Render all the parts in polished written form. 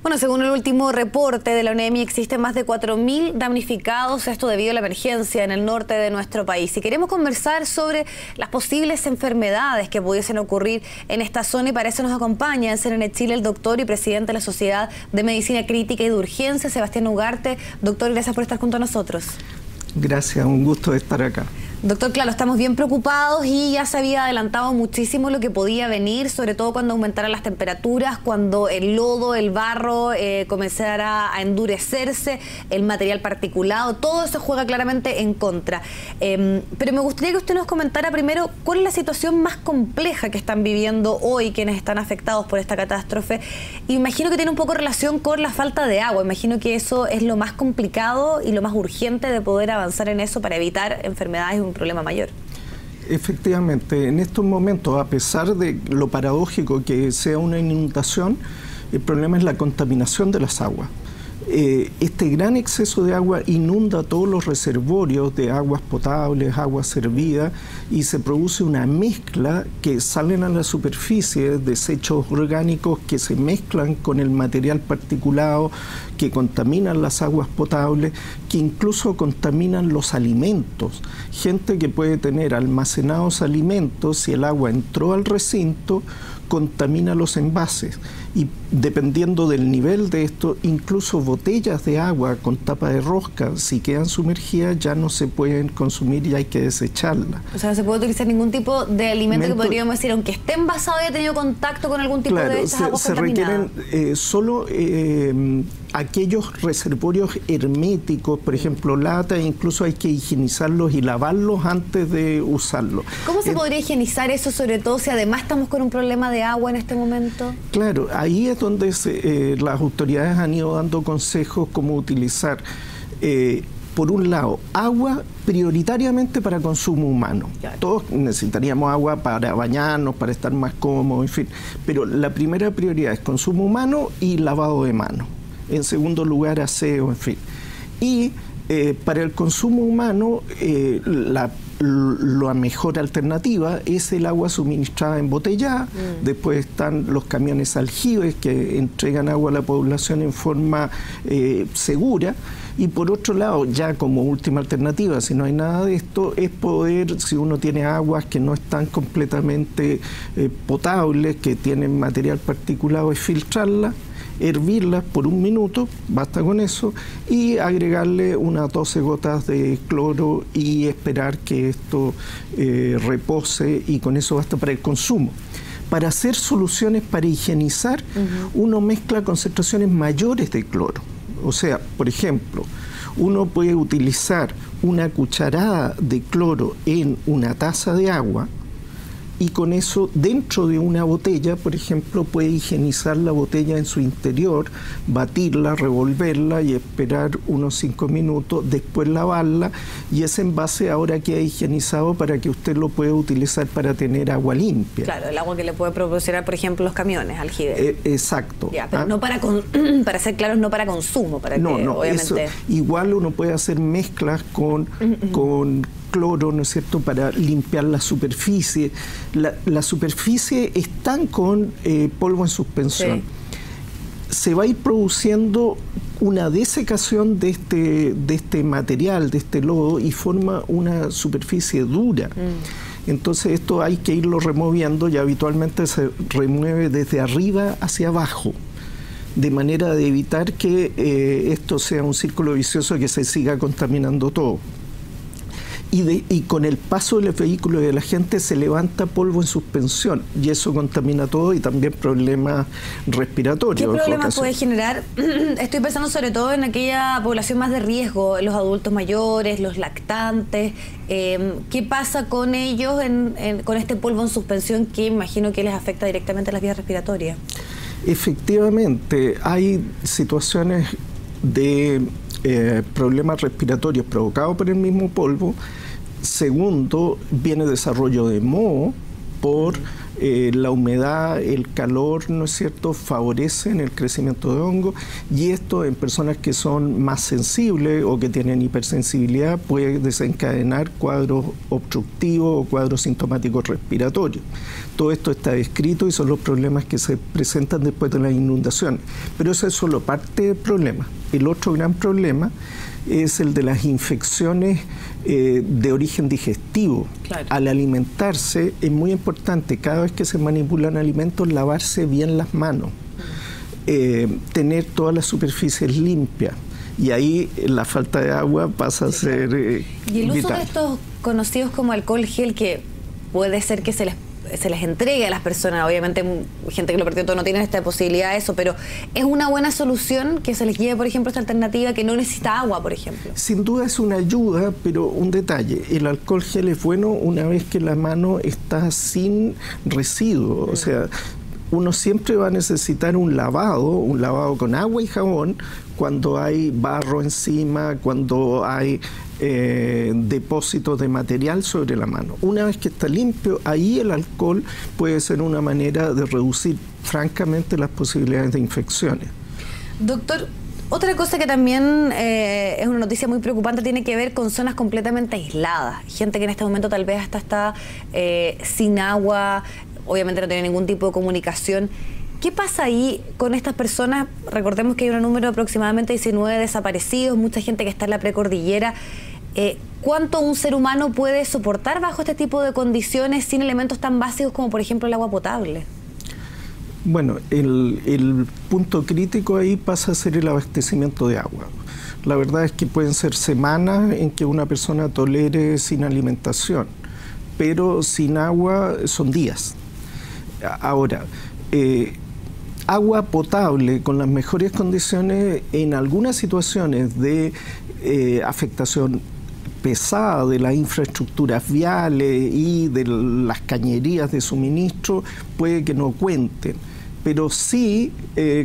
Bueno, según el último reporte de la UNEMI, existen más de 4.000 damnificados, esto debido a la emergencia en el norte de nuestro país. Y queremos conversar sobre las posibles enfermedades que pudiesen ocurrir en esta zona, y para eso nos acompaña en CNN Chile el doctor y presidente de la Sociedad de Medicina Crítica y de Urgencia, Sebastián Ugarte. Doctor, gracias por estar junto a nosotros. Gracias, un gusto de estar acá. Doctor, claro, estamos bien preocupados y ya se había adelantado muchísimo lo que podía venir, sobre todo cuando aumentaran las temperaturas, cuando el lodo, el barro comenzara a endurecerse, el material particulado, todo eso juega claramente en contra. Pero me gustaría que usted nos comentara primero cuál es la situación más compleja que están viviendo hoy quienes están afectados por esta catástrofe. Y imagino que tiene un poco relación con la falta de agua. Imagino que eso es lo más complicado y lo más urgente de poder avanzar en eso para evitar enfermedades y un problema mayor. Efectivamente, en estos momentos, a pesar de lo paradójico que sea una inundación, el problema es la contaminación de las aguas. Este gran exceso de agua inunda todos los reservorios de aguas potables, aguas servidas, y se produce una mezcla que salen a la superficie, desechos orgánicos que se mezclan con el material particulado, que contaminan las aguas potables, que incluso contaminan los alimentos. Gente que puede tener almacenados alimentos, si el agua entró al recinto, contamina los envases, y dependiendo del nivel de esto, incluso botellas de agua con tapa de rosca, si quedan sumergidas, ya no se pueden consumir y hay que desecharlas. O sea, no se puede utilizar ningún tipo de alimento que podríamos decir, aunque esté envasado y haya tenido contacto con algún tipo de estas aguas contaminadas. Se requieren solo aquellos reservorios herméticos, por ejemplo, lata, incluso hay que higienizarlos y lavarlos antes de usarlos. ¿Cómo se podría higienizar eso, sobre todo si además estamos con un problema de agua en este momento? Claro, ahí es donde las autoridades han ido dando consejos cómo utilizar, por un lado, agua prioritariamente para consumo humano. Claro. Todos necesitaríamos agua para bañarnos, para estar más cómodos, en fin. Pero la primera prioridad es consumo humano y lavado de manos. En segundo lugar, aseo, en fin. Y para el consumo humano, la mejor alternativa es el agua suministrada embotellada. Después están los camiones aljibes que entregan agua a la población en forma segura. Y por otro lado, ya como última alternativa, si no hay nada de esto, es poder, si uno tiene aguas que no están completamente potables, que tienen material particulado, es filtrarlas, hervirlas por 1 minuto, basta con eso, y agregarle unas 12 gotas de cloro y esperar que esto repose, y con eso basta para el consumo. Para hacer soluciones para higienizar, uno mezcla concentraciones mayores de cloro. O sea, por ejemplo, uno puede utilizar una cucharada de cloro en una taza de agua, y con eso, dentro de una botella, por ejemplo, puede higienizar la botella en su interior, batirla, revolverla y esperar unos 5 minutos, después lavarla, y ese envase ahora queda higienizado para que usted lo pueda utilizar para tener agua limpia. Claro, el agua que le puede proporcionar, por ejemplo, los camiones aljibes. Exacto. Ya, pero no para para ser claros, no para consumo, para no, que, no, obviamente. Eso, igual uno puede hacer mezclas con cloro, ¿no es cierto?, para limpiar la superficie. La superficie están con polvo en suspensión. Sí. Se va a ir produciendo una desecación de este material, de este lodo, y forma una superficie dura. Entonces esto hay que irlo removiendo, y habitualmente se remueve desde arriba hacia abajo, de manera de evitar que esto sea un círculo vicioso que se siga contaminando todo. Y con el paso del vehículo y de la gente se levanta polvo en suspensión, y eso contamina todo, y también problemas respiratorios. ¿Qué problemas puede generar? Estoy pensando sobre todo en aquella población más de riesgo, los adultos mayores, los lactantes. ¿Qué pasa con ellos con este polvo en suspensión que imagino que les afecta directamente a las vías respiratorias? Efectivamente, hay situaciones de problemas respiratorios provocados por el mismo polvo. Segundo, viene desarrollo de moho por La humedad, el calor, ¿no es cierto?, favorecen el crecimiento de hongo, y esto en personas que son más sensibles o que tienen hipersensibilidad puede desencadenar cuadros obstructivos o cuadros sintomáticos respiratorios. Todo esto está descrito y son los problemas que se presentan después de las inundaciones. Pero eso es solo parte del problema. El otro gran problema es el de las infecciones de origen digestivo. Claro. Al alimentarse es muy importante, cada vez que se manipulan alimentos, lavarse bien las manos, tener todas las superficies limpias, y ahí la falta de agua pasa a ser y el uso vital. de estos conocidos como alcohol gel, que puede ser que se les entregue a las personas, obviamente gente que lo perdió todo no tiene esta posibilidad de eso, pero ¿es una buena solución que se les lleve, por ejemplo, esta alternativa que no necesita agua, por ejemplo? Sin duda es una ayuda, pero un detalle: el alcohol gel es bueno una vez que la mano está sin residuos. O sea, uno siempre va a necesitar un lavado con agua y jabón cuando hay barro encima, cuando hay depósitos de material sobre la mano. Una vez que está limpio, ahí el alcohol puede ser una manera de reducir francamente las posibilidades de infecciones. Doctor, otra cosa que también es una noticia muy preocupante tiene que ver con zonas completamente aisladas. Gente que en este momento tal vez hasta está sin agua, obviamente no tiene ningún tipo de comunicación. ¿Qué pasa ahí con estas personas? Recordemos que hay un número de aproximadamente 19 desaparecidos, mucha gente que está en la precordillera. ¿Cuánto un ser humano puede soportar bajo este tipo de condiciones sin elementos tan básicos como, por ejemplo, el agua potable? Bueno, el punto crítico ahí pasa a ser el abastecimiento de agua. La verdad es que pueden ser semanas en que una persona tolere sin alimentación, pero sin agua son días. Ahora, agua potable con las mejores condiciones en algunas situaciones de afectación pesada de las infraestructuras viales y de las cañerías de suministro puede que no cuenten, pero sí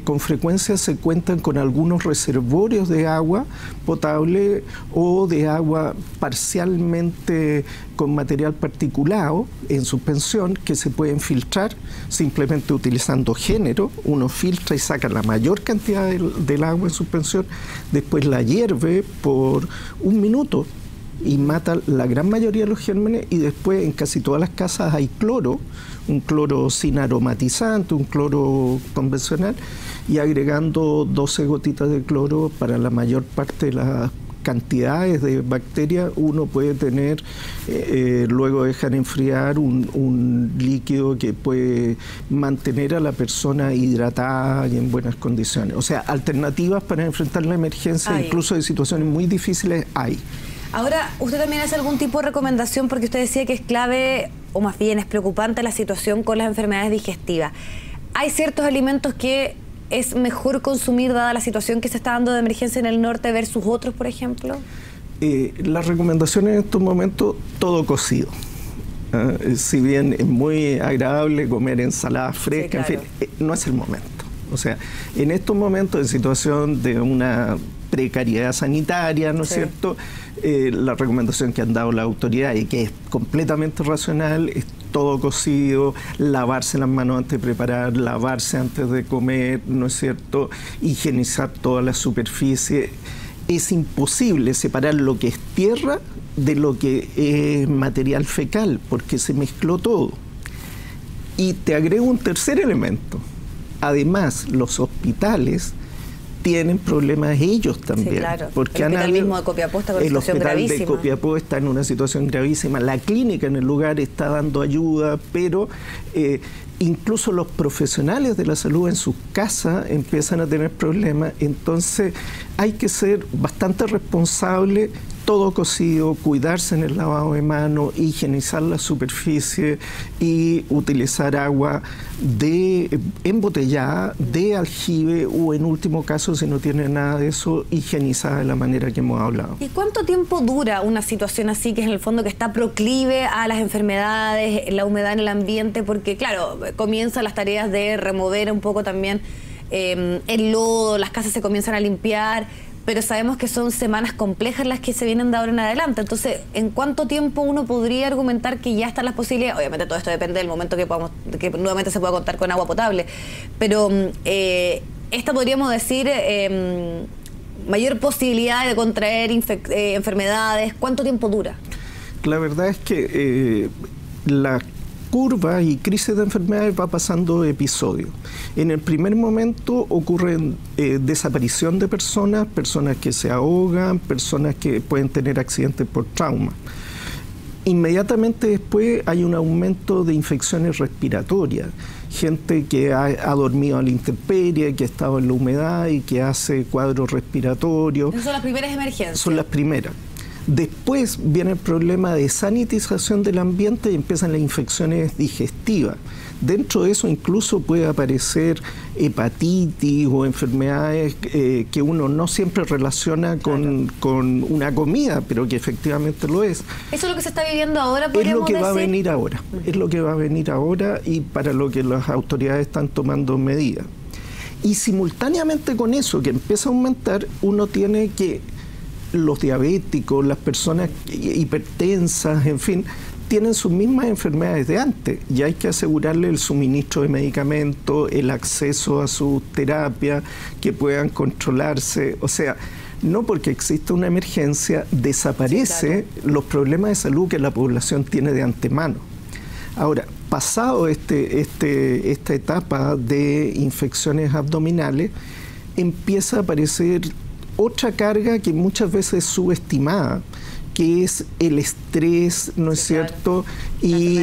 con frecuencia se cuentan con algunos reservorios de agua potable o de agua parcialmente con material particulado en suspensión que se pueden filtrar simplemente utilizando género. Uno filtra y saca la mayor cantidad del agua en suspensión, después la hierve por 1 minuto y mata la gran mayoría de los gérmenes, y después en casi todas las casas hay cloro, un cloro sin aromatizante, un cloro convencional, y agregando 12 gotitas de cloro para la mayor parte de las cantidades de bacterias uno puede tener, luego dejar enfriar un líquido que puede mantener a la persona hidratada y en buenas condiciones. O sea, alternativas para enfrentar la emergencia, incluso de situaciones muy difíciles, hay. Ahora, ¿usted también hace algún tipo de recomendación? Porque usted decía que es clave, o más bien es preocupante la situación con las enfermedades digestivas. ¿Hay ciertos alimentos que es mejor consumir dada la situación que se está dando de emergencia en el norte versus otros, por ejemplo? Las recomendaciones en estos momentos, todo cocido. Si bien es muy agradable comer ensalada fresca, sí, claro, en fin, no es el momento. O sea, en estos momentos de situación de una precariedad sanitaria, ¿no es cierto? La recomendación que han dado las autoridades, y que es completamente racional, es todo cocido, lavarse las manos antes de preparar, lavarse antes de comer, ¿no es cierto? Higienizar toda la superficie. Es imposible separar lo que es tierra de lo que es material fecal, porque se mezcló todo. Y te agrego un tercer elemento. Además, los hospitales tienen problemas ellos también. Sí, claro. Porque el hospital mismo de Copiapó está con una situación gravísima. El hospital de Copiapó está en una situación gravísima. La clínica en el lugar está dando ayuda, pero incluso los profesionales de la salud en sus casas empiezan a tener problemas. Entonces hay que ser bastante responsable, todo cocido, cuidarse en el lavado de manos, higienizar la superficie y utilizar agua embotellada, de aljibe, o en último caso, si no tiene nada de eso, higienizada de la manera que hemos hablado. ¿Y cuánto tiempo dura una situación así, que es en el fondo que está proclive a las enfermedades, la humedad en el ambiente? Porque claro, comienzan las tareas de remover un poco también el lodo, las casas se comienzan a limpiar. pero sabemos que son semanas complejas las que se vienen de ahora en adelante. Entonces, ¿en cuánto tiempo uno podría argumentar que ya están las posibilidades? Obviamente todo esto depende del momento que nuevamente se pueda contar con agua potable, pero esta podríamos decir mayor posibilidad de contraer enfermedades. ¿Cuánto tiempo dura? La verdad es que la curva y crisis de enfermedades va pasando episodios. En el primer momento ocurren desaparición de personas que se ahogan, personas que pueden tener accidentes por trauma. Inmediatamente después hay un aumento de infecciones respiratorias, gente que ha dormido a la intemperie, que ha estado en la humedad y que hace cuadros respiratorios. ¿Esas son las primeras emergencias? Son las primeras. Después viene el problema de sanitización del ambiente y empiezan las infecciones digestivas. Dentro de eso incluso puede aparecer hepatitis o enfermedades que uno no siempre relaciona con una comida, pero que efectivamente lo es. ¿Eso es lo que se está viviendo ahora, podríamos decir? Es lo que va a venir ahora, es lo que va a venir ahora y para lo que las autoridades están tomando medidas. Y simultáneamente con eso, que empieza a aumentar, uno tiene que los diabéticos, las personas hipertensas, en fin, tienen sus mismas enfermedades de antes y hay que asegurarle el suministro de medicamentos, el acceso a su terapia, que puedan controlarse. O sea, no porque exista una emergencia desaparece los problemas de salud que la población tiene de antemano. Ahora, pasado esta etapa de infecciones abdominales, empieza a aparecer otra carga que muchas veces es subestimada, que es el estrés, ¿no es cierto? Y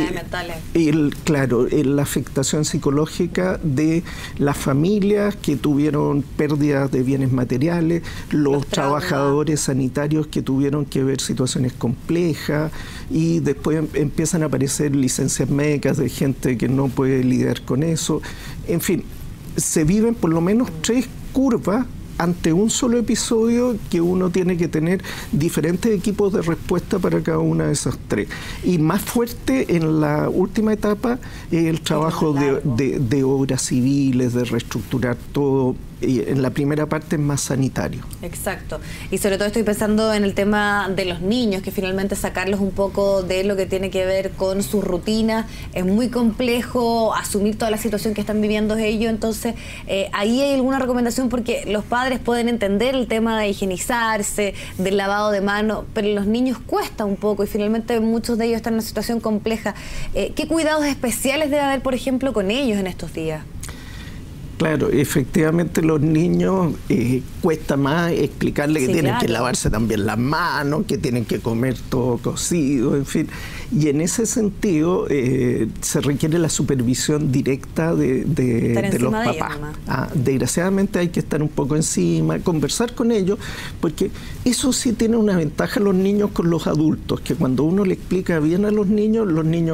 la afectación psicológica de las familias que tuvieron pérdidas de bienes materiales, los trabajadores sanitarios que tuvieron que ver situaciones complejas y después empiezan a aparecer licencias médicas de gente que no puede lidiar con eso. En fin, se viven por lo menos 3 curvas ante un solo episodio que uno tiene que tener diferentes equipos de respuesta para cada una de esas 3. Y más fuerte en la última etapa el trabajo de obras civiles, de reestructurar todo. Y en la primera parte es más sanitario. Exacto. Y sobre todo estoy pensando en el tema de los niños, que finalmente sacarlos un poco de lo que tiene que ver con su rutina. Es muy complejo asumir toda la situación que están viviendo ellos. Entonces, ahí hay alguna recomendación, porque los padres pueden entender el tema de higienizarse, del lavado de manos, pero los niños cuesta un poco y finalmente muchos de ellos están en una situación compleja. ¿Qué cuidados especiales debe haber, por ejemplo, con ellos en estos días? Claro, efectivamente los niños cuesta más explicarles que tienen que lavarse también las manos, que tienen que comer todo cocido, en fin. Y en ese sentido se requiere la supervisión directa de los papás. Desgraciadamente hay que estar un poco encima, conversar con ellos, porque eso sí tiene una ventaja los niños con los adultos, que cuando uno le explica bien a los niños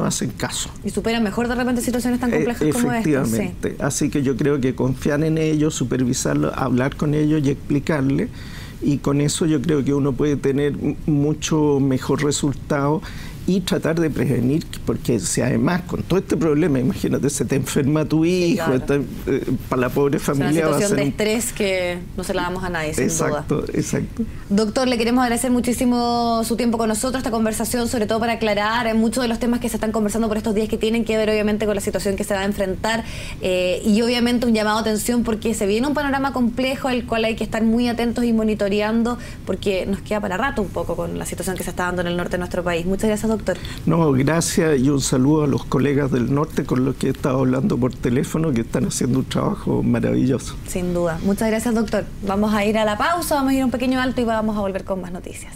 hacen caso. Y superan mejor de repente situaciones tan complejas como esta. Efectivamente. Así que yo creo que confiar en ellos, supervisarlos, hablar con ellos y explicarles, y con eso yo creo que uno puede tener mucho mejor resultado y tratar de prevenir, porque si además con todo este problema, imagínate, se te enferma tu hijo, para la pobre familia va a ser una situación de estrés que no se la damos a nadie, sin duda. Exacto. Doctor, le queremos agradecer muchísimo su tiempo con nosotros, esta conversación, sobre todo para aclarar muchos de los temas que se están conversando por estos días, que tienen que ver obviamente con la situación que se va a enfrentar, y obviamente un llamado a atención, porque se viene un panorama complejo al cual hay que estar muy atentos y monitoreando, porque nos queda para rato un poco con la situación que se está dando en el norte de nuestro país. Muchas gracias, doctor. No, gracias, y un saludo a los colegas del norte con los que he estado hablando por teléfono, que están haciendo un trabajo maravilloso. Sin duda. Muchas gracias, doctor. Vamos a ir a la pausa, vamos a ir a un pequeño alto y vamos a volver con más noticias.